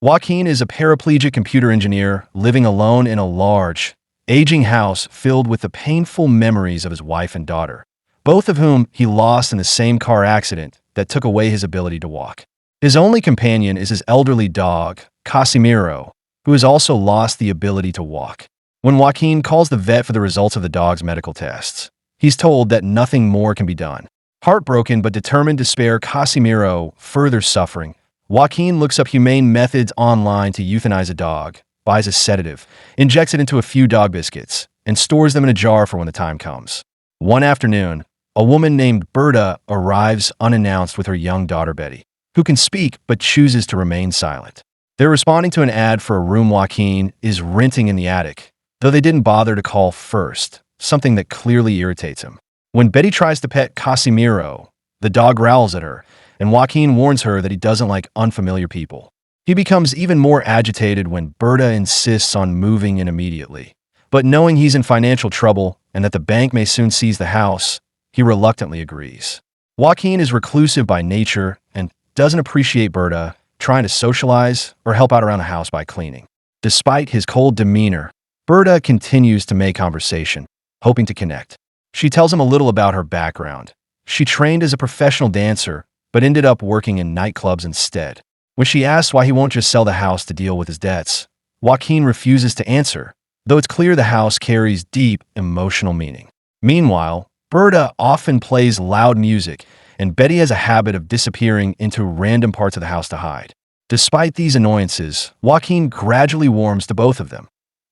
Joaquin is a paraplegic computer engineer living alone in a large, aging house filled with the painful memories of his wife and daughter, both of whom he lost in the same car accident that took away his ability to walk. His only companion is his elderly dog, Casimiro, who has also lost the ability to walk. When Joaquin calls the vet for the results of the dog's medical tests, he's told that nothing more can be done. Heartbroken but determined to spare Casimiro further suffering, Joaquin looks up humane methods online to euthanize a dog, buys a sedative, injects it into a few dog biscuits, and stores them in a jar for when the time comes. One afternoon, a woman named Berta arrives unannounced with her young daughter Betty, who can speak but chooses to remain silent. They're responding to an ad for a room Joaquin is renting in the attic, though they didn't bother to call first, something that clearly irritates him. When Betty tries to pet Casimiro, the dog growls at her, and Joaquin warns her that he doesn't like unfamiliar people. He becomes even more agitated when Berta insists on moving in immediately. But knowing he's in financial trouble and that the bank may soon seize the house, he reluctantly agrees. Joaquin is reclusive by nature and doesn't appreciate Berta trying to socialize or help out around the house by cleaning. Despite his cold demeanor, Berta continues to make conversation, hoping to connect. She tells him a little about her background. She trained as a professional dancer, but ended up working in nightclubs instead. When she asks why he won't just sell the house to deal with his debts, Joaquin refuses to answer, though it's clear the house carries deep emotional meaning. Meanwhile, Berta often plays loud music, and Betty has a habit of disappearing into random parts of the house to hide. Despite these annoyances, Joaquin gradually warms to both of them,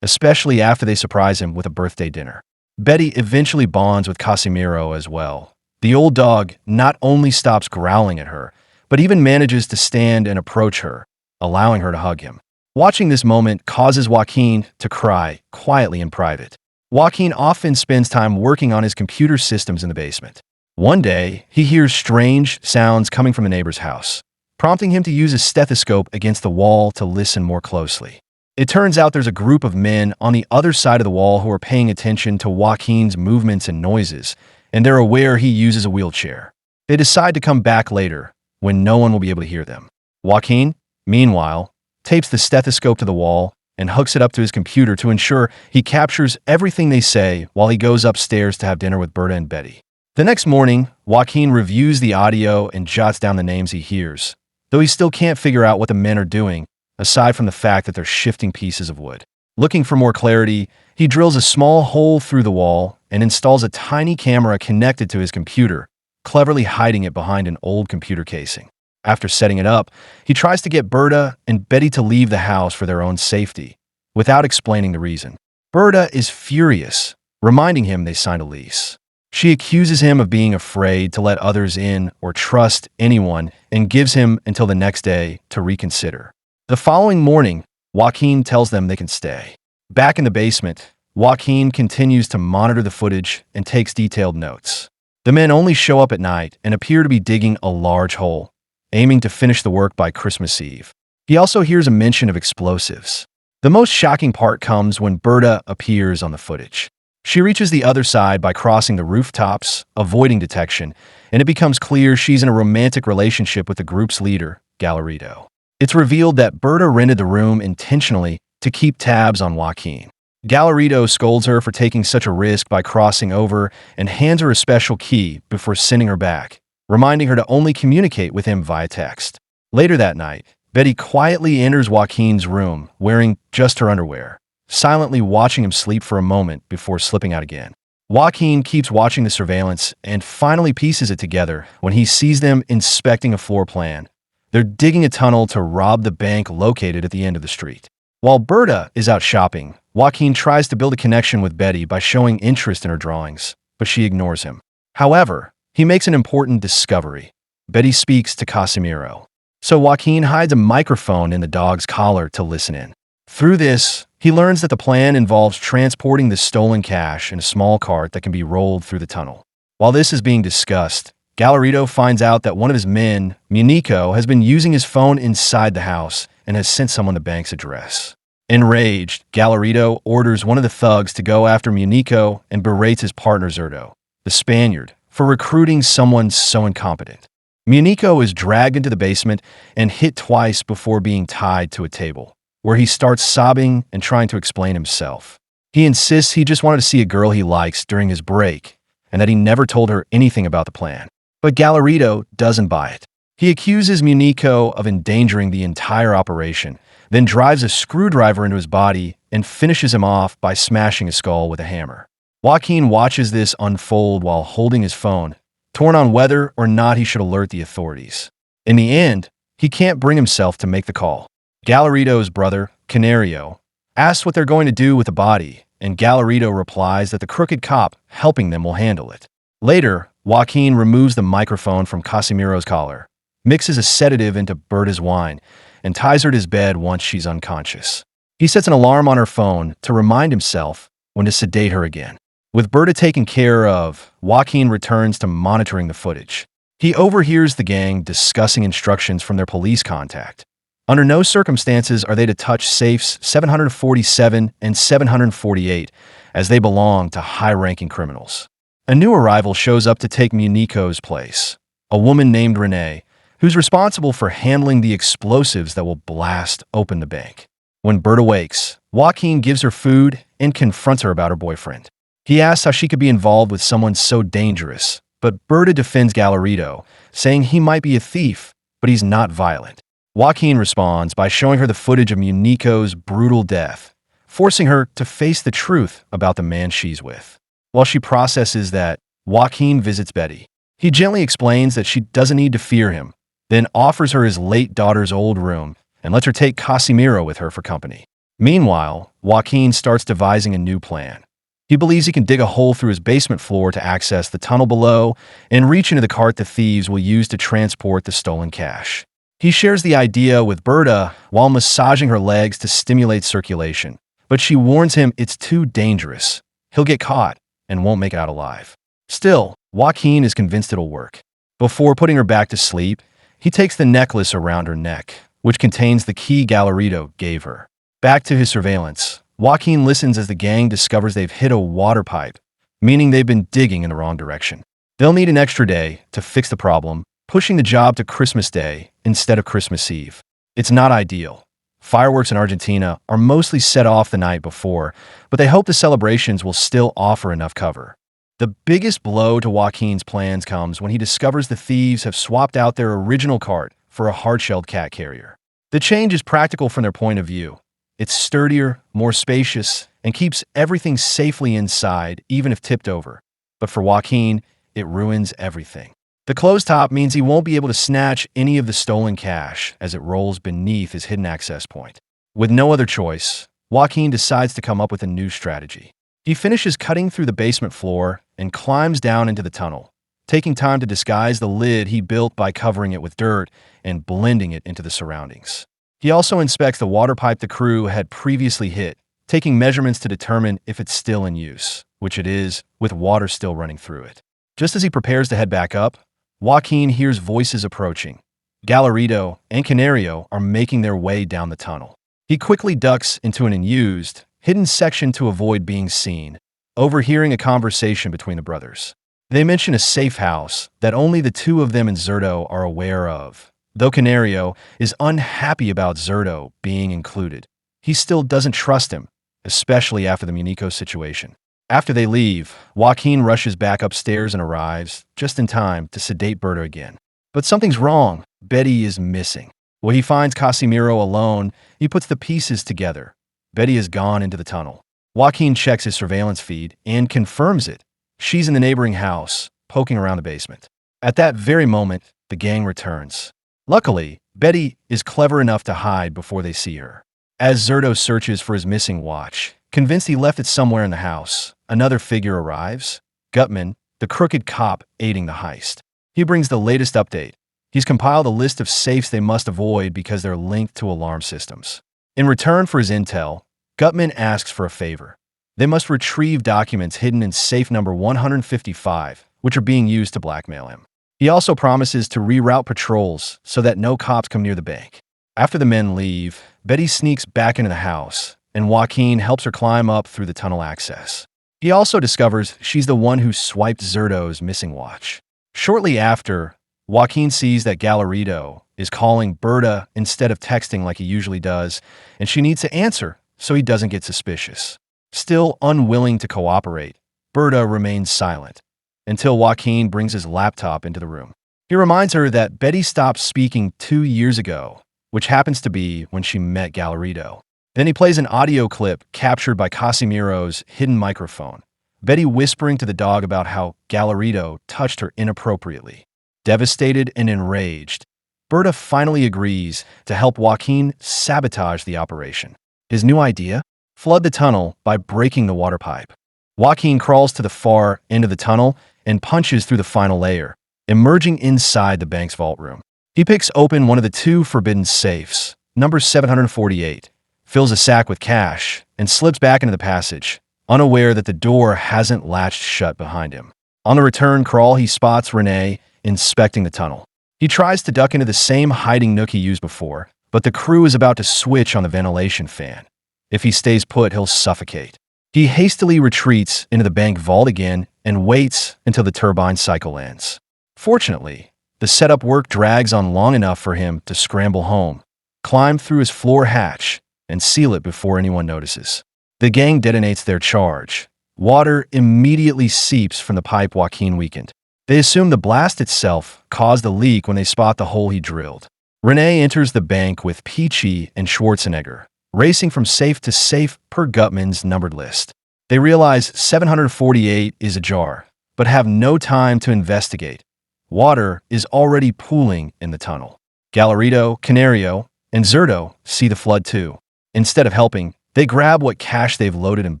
especially after they surprise him with a birthday dinner. Betty eventually bonds with Casimiro as well. The old dog not only stops growling at her, but even manages to stand and approach her, allowing her to hug him. Watching this moment causes Joaquin to cry quietly in private. Joaquin often spends time working on his computer systems in the basement. One day, he hears strange sounds coming from the neighbor's house, prompting him to use his stethoscope against the wall to listen more closely. It turns out there's a group of men on the other side of the wall who are paying attention to Joaquin's movements and noises, and they're aware he uses a wheelchair. They decide to come back later, when no one will be able to hear them. Joaquin, meanwhile, tapes the stethoscope to the wall and hooks it up to his computer to ensure he captures everything they say while he goes upstairs to have dinner with Berta and Betty. The next morning, Joaquin reviews the audio and jots down the names he hears, though he still can't figure out what the men are doing, aside from the fact that they're shifting pieces of wood. Looking for more clarity, he drills a small hole through the wall and installs a tiny camera connected to his computer, cleverly hiding it behind an old computer casing. After setting it up, he tries to get Berta and Betty to leave the house for their own safety, without explaining the reason. Berta is furious, reminding him they signed a lease. She accuses him of being afraid to let others in or trust anyone and gives him until the next day to reconsider. The following morning, Joaquin tells them they can stay. Back in the basement, Joaquin continues to monitor the footage and takes detailed notes. The men only show up at night and appear to be digging a large hole, aiming to finish the work by Christmas Eve. He also hears a mention of explosives. The most shocking part comes when Berta appears on the footage. She reaches the other side by crossing the rooftops, avoiding detection, and it becomes clear she's in a romantic relationship with the group's leader, Gallarito. It's revealed that Berta rented the room intentionally to keep tabs on Joaquin. Gallarito scolds her for taking such a risk by crossing over and hands her a special key before sending her back, reminding her to only communicate with him via text. Later that night, Betty quietly enters Joaquin's room wearing just her underwear, silently watching him sleep for a moment before slipping out again. Joaquin keeps watching the surveillance and finally pieces it together when he sees them inspecting a floor plan. They're digging a tunnel to rob the bank located at the end of the street. While Berta is out shopping, Joaquin tries to build a connection with Betty by showing interest in her drawings, but she ignores him. However, he makes an important discovery. Betty speaks to Casimiro. So Joaquin hides a microphone in the dog's collar to listen in. Through this, he learns that the plan involves transporting the stolen cash in a small cart that can be rolled through the tunnel. While this is being discussed, Gallarito finds out that one of his men, Munico, has been using his phone inside the house and has sent someone the bank's address. Enraged, Gallarito orders one of the thugs to go after Munico and berates his partner Zerto, the Spaniard, for recruiting someone so incompetent. Munico is dragged into the basement and hit twice before being tied to a table, where he starts sobbing and trying to explain himself. He insists he just wanted to see a girl he likes during his break, and that he never told her anything about the plan. But Galarito doesn't buy it. He accuses Munico of endangering the entire operation, then drives a screwdriver into his body and finishes him off by smashing his skull with a hammer. Joaquin watches this unfold while holding his phone, torn on whether or not he should alert the authorities. In the end, he can't bring himself to make the call. Galarito's brother, Canario, asks what they're going to do with the body, and Galarito replies that the crooked cop helping them will handle it. Later, Joaquin removes the microphone from Casimiro's collar, mixes a sedative into Berta's wine, and ties her to his bed once she's unconscious. He sets an alarm on her phone to remind himself when to sedate her again. With Berta taken care of, Joaquin returns to monitoring the footage. He overhears the gang discussing instructions from their police contact. Under no circumstances are they to touch safes 747 and 748, as they belong to high-ranking criminals. A new arrival shows up to take Munico's place, a woman named Renee, who's responsible for handling the explosives that will blast open the bank. When Berta wakes, Joaquin gives her food and confronts her about her boyfriend. He asks how she could be involved with someone so dangerous, but Berta defends Galarito, saying he might be a thief, but he's not violent. Joaquin responds by showing her the footage of Munico's brutal death, forcing her to face the truth about the man she's with. While she processes that, Joaquin visits Betty. He gently explains that she doesn't need to fear him, then offers her his late daughter's old room and lets her take Casimiro with her for company. Meanwhile, Joaquin starts devising a new plan. He believes he can dig a hole through his basement floor to access the tunnel below and reach into the cart the thieves will use to transport the stolen cash. He shares the idea with Berta while massaging her legs to stimulate circulation, but she warns him it's too dangerous. He'll get caught and won't make it out alive. Still, Joaquin is convinced it'll work. Before putting her back to sleep, he takes the necklace around her neck, which contains the key Galarito gave her. Back to his surveillance, Joaquin listens as the gang discovers they've hit a water pipe, meaning they've been digging in the wrong direction. They'll need an extra day to fix the problem, pushing the job to Christmas Day instead of Christmas Eve. It's not ideal. Fireworks in Argentina are mostly set off the night before, but they hope the celebrations will still offer enough cover. The biggest blow to Joaquin's plans comes when he discovers the thieves have swapped out their original cart for a hard-shelled cat carrier. The change is practical from their point of view. It's sturdier, more spacious, and keeps everything safely inside, even if tipped over. But for Joaquin, it ruins everything. The closed top means he won't be able to snatch any of the stolen cash as it rolls beneath his hidden access point. With no other choice, Joaquin decides to come up with a new strategy. He finishes cutting through the basement floor and climbs down into the tunnel, taking time to disguise the lid he built by covering it with dirt and blending it into the surroundings. He also inspects the water pipe the crew had previously hit, taking measurements to determine if it's still in use, which it is, with water still running through it. Just as he prepares to head back up, Joaquin hears voices approaching. Galarito and Canario are making their way down the tunnel. He quickly ducks into an unused, hidden section to avoid being seen, overhearing a conversation between the brothers. They mention a safe house that only the two of them and Zerto are aware of. Though Canario is unhappy about Zerto being included, he still doesn't trust him, especially after the Munico situation. After they leave, Joaquin rushes back upstairs and arrives, just in time to sedate Berta again. But something's wrong. Betty is missing. When he finds Casimiro alone, he puts the pieces together. Betty has gone into the tunnel. Joaquin checks his surveillance feed and confirms it. She's in the neighboring house, poking around the basement. At that very moment, the gang returns. Luckily, Betty is clever enough to hide before they see her. As Zerto searches for his missing watch, convinced he left it somewhere in the house, another figure arrives, Gutman, the crooked cop aiding the heist. He brings the latest update. He's compiled a list of safes they must avoid because they're linked to alarm systems. In return for his intel, Gutman asks for a favor. They must retrieve documents hidden in safe number 155, which are being used to blackmail him. He also promises to reroute patrols so that no cops come near the bank. After the men leave, Betty sneaks back into the house, and Joaquin helps her climb up through the tunnel access. He also discovers she's the one who swiped Zerto's missing watch. Shortly after, Joaquin sees that Galarito is calling Berta instead of texting like he usually does, and she needs to answer so he doesn't get suspicious. Still unwilling to cooperate, Berta remains silent until Joaquin brings his laptop into the room. He reminds her that Betty stopped speaking 2 years ago, which happens to be when she met Galarito. Then he plays an audio clip captured by Casimiro's hidden microphone, Betty whispering to the dog about how Galarito touched her inappropriately. Devastated and enraged, Berta finally agrees to help Joaquin sabotage the operation. His new idea? Flood the tunnel by breaking the water pipe. Joaquin crawls to the far end of the tunnel and punches through the final layer, emerging inside the bank's vault room. He picks open one of the 2 forbidden safes, number 748, fills a sack with cash, and slips back into the passage, unaware that the door hasn't latched shut behind him. On the return crawl, he spots Renee inspecting the tunnel. He tries to duck into the same hiding nook he used before, but the crew is about to switch on the ventilation fan. If he stays put, he'll suffocate. He hastily retreats into the bank vault again and waits until the turbine cycle ends. Fortunately, the setup work drags on long enough for him to scramble home, climb through his floor hatch, and seal it before anyone notices. The gang detonates their charge. Water immediately seeps from the pipe Joaquin weakened. They assume the blast itself caused the leak when they spot the hole he drilled. Renee enters the bank with Peachy and Schwarzenegger, racing from safe to safe per Gutman's numbered list. They realize 748 is ajar, but have no time to investigate. Water is already pooling in the tunnel. Galarito, Canario, and Zerto see the flood too. Instead of helping, they grab what cash they've loaded and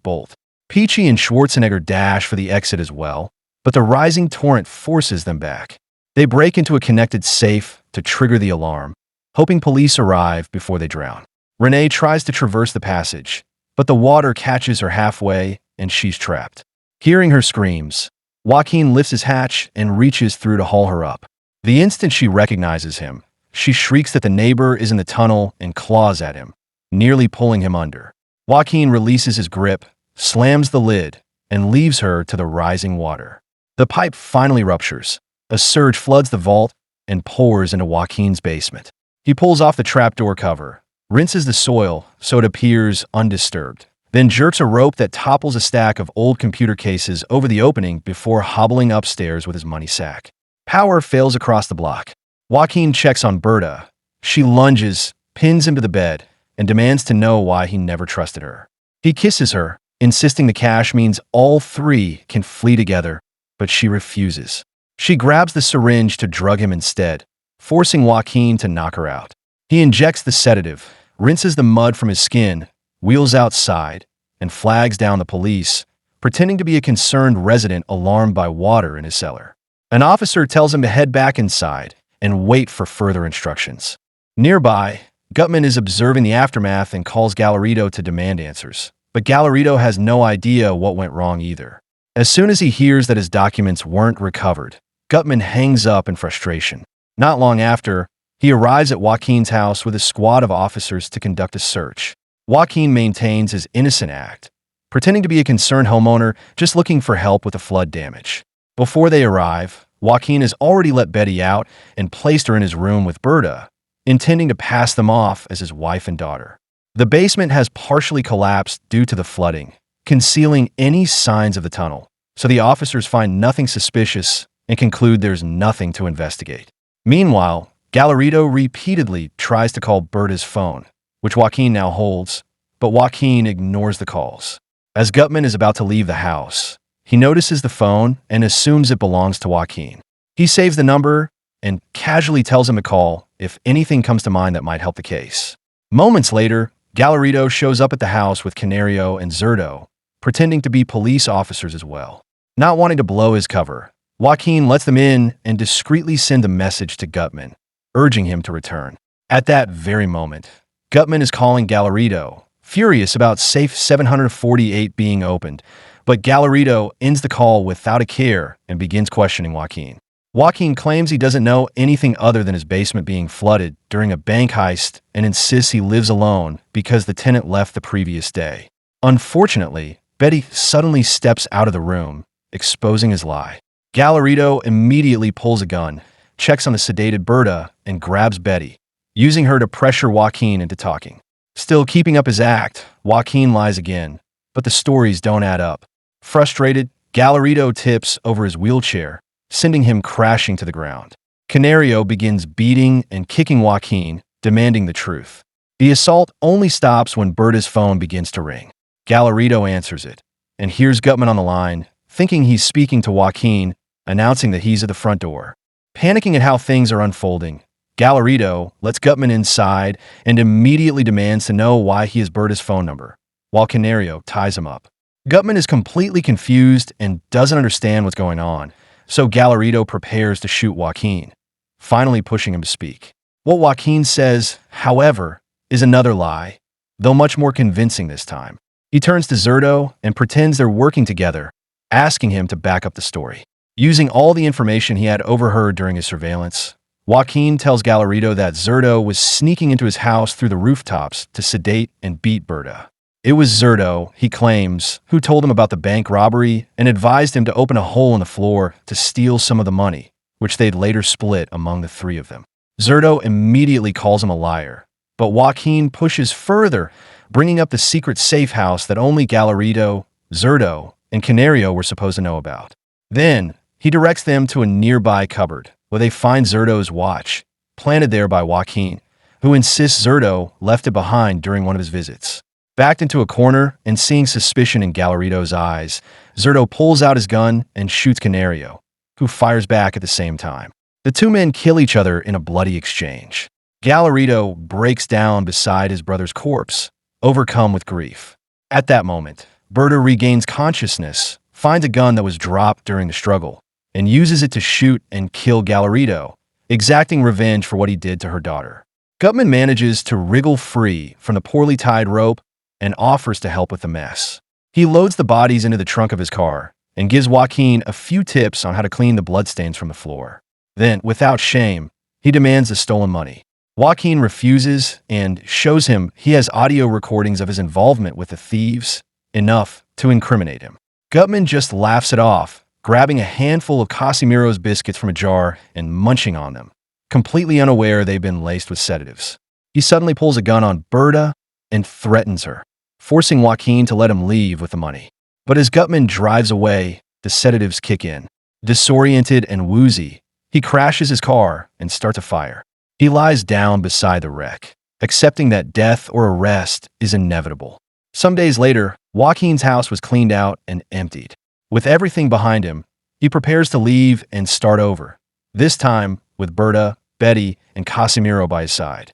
bolt. Peachy and Schwarzenegger dash for the exit as well, but the rising torrent forces them back. They break into a connected safe to trigger the alarm, hoping police arrive before they drown. Renee tries to traverse the passage, but the water catches her halfway and she's trapped. Hearing her screams, Joaquin lifts his hatch and reaches through to haul her up. The instant she recognizes him, she shrieks that the neighbor is in the tunnel and claws at him, nearly pulling him under. Joaquin releases his grip, slams the lid, and leaves her to the rising water. The pipe finally ruptures. A surge floods the vault and pours into Joaquin's basement. He pulls off the trapdoor cover, rinses the soil so it appears undisturbed, then jerks a rope that topples a stack of old computer cases over the opening before hobbling upstairs with his money sack. Power fails across the block. Joaquin checks on Berta. She lunges, pins him to the bed, and demands to know why he never trusted her. He kisses her, insisting the cash means all 3 can flee together, but she refuses. She grabs the syringe to drug him instead, forcing Joaquin to knock her out. He injects the sedative, rinses the mud from his skin, wheels outside, and flags down the police, pretending to be a concerned resident alarmed by water in his cellar. An officer tells him to head back inside and wait for further instructions. Nearby, Gutman is observing the aftermath and calls Galarito to demand answers, but Galarito has no idea what went wrong either. As soon as he hears that his documents weren't recovered, Gutman hangs up in frustration. Not long after, he arrives at Joaquin's house with a squad of officers to conduct a search. Joaquin maintains his innocent act, pretending to be a concerned homeowner just looking for help with the flood damage. Before they arrive, Joaquin has already let Betty out and placed her in his room with Berta, intending to pass them off as his wife and daughter. The basement has partially collapsed due to the flooding, concealing any signs of the tunnel, so the officers find nothing suspicious and conclude there's nothing to investigate. Meanwhile, Galarito repeatedly tries to call Berta's phone, which Joaquin now holds, but Joaquin ignores the calls. As Gutman is about to leave the house, he notices the phone and assumes it belongs to Joaquin. He saves the number and casually tells him to call if anything comes to mind that might help the case. Moments later, Galarito shows up at the house with Canario and Zerto, pretending to be police officers as well. Not wanting to blow his cover, Joaquin lets them in and discreetly sends a message to Gutman, urging him to return. At that very moment, Gutman is calling Galarito, furious about safe 748 being opened, but Galarito ends the call without a care and begins questioning Joaquin. Joaquin claims he doesn't know anything other than his basement being flooded during a bank heist and insists he lives alone because the tenant left the previous day. Unfortunately, Betty suddenly steps out of the room, exposing his lie. Galarito immediately pulls a gun, checks on the sedated Berta, and grabs Betty, using her to pressure Joaquin into talking. Still keeping up his act, Joaquin lies again, but the stories don't add up. Frustrated, Galarito tips over his wheelchair, sending him crashing to the ground. Canario begins beating and kicking Joaquin, demanding the truth. The assault only stops when Berta's phone begins to ring. Galarito answers it, and hears Gutman on the line, thinking he's speaking to Joaquin, announcing that he's at the front door. Panicking at how things are unfolding, Galarito lets Gutman inside and immediately demands to know why he has Berta's phone number, while Canario ties him up. Gutman is completely confused and doesn't understand what's going on, so Galarito prepares to shoot Joaquin, finally pushing him to speak. What Joaquin says, however, is another lie, though much more convincing this time. He turns to Zerto and pretends they're working together, asking him to back up the story. Using all the information he had overheard during his surveillance, Joaquin tells Galarito that Zerto was sneaking into his house through the rooftops to sedate and beat Berta. It was Zerto, he claims, who told him about the bank robbery and advised him to open a hole in the floor to steal some of the money, which they'd later split among the three of them. Zerto immediately calls him a liar, but Joaquin pushes further, bringing up the secret safe house that only Galarito, Zerto, and Canario were supposed to know about. Then, he directs them to a nearby cupboard, where they find Zerto's watch, planted there by Joaquin, who insists Zerto left it behind during one of his visits. Backed into a corner and seeing suspicion in Galarito's eyes, Zerto pulls out his gun and shoots Canario, who fires back at the same time. The two men kill each other in a bloody exchange. Galarito breaks down beside his brother's corpse, overcome with grief. At that moment, Berta regains consciousness, finds a gun that was dropped during the struggle, and uses it to shoot and kill Galarito, exacting revenge for what he did to her daughter. Gutman manages to wriggle free from the poorly tied rope and offers to help with the mess. He loads the bodies into the trunk of his car and gives Joaquin a few tips on how to clean the bloodstains from the floor. Then, without shame, he demands the stolen money. Joaquin refuses and shows him he has audio recordings of his involvement with the thieves, enough to incriminate him. Gutman just laughs it off, grabbing a handful of Casimiro's biscuits from a jar and munching on them, completely unaware they've been laced with sedatives. He suddenly pulls a gun on Berta and threatens her, forcing Joaquin to let him leave with the money. But as Gutman drives away, the sedatives kick in. Disoriented and woozy, he crashes his car and starts a fire. He lies down beside the wreck, accepting that death or arrest is inevitable. Some days later, Joaquin's house was cleaned out and emptied. With everything behind him, he prepares to leave and start over, this time with Berta, Betty, and Casimiro by his side.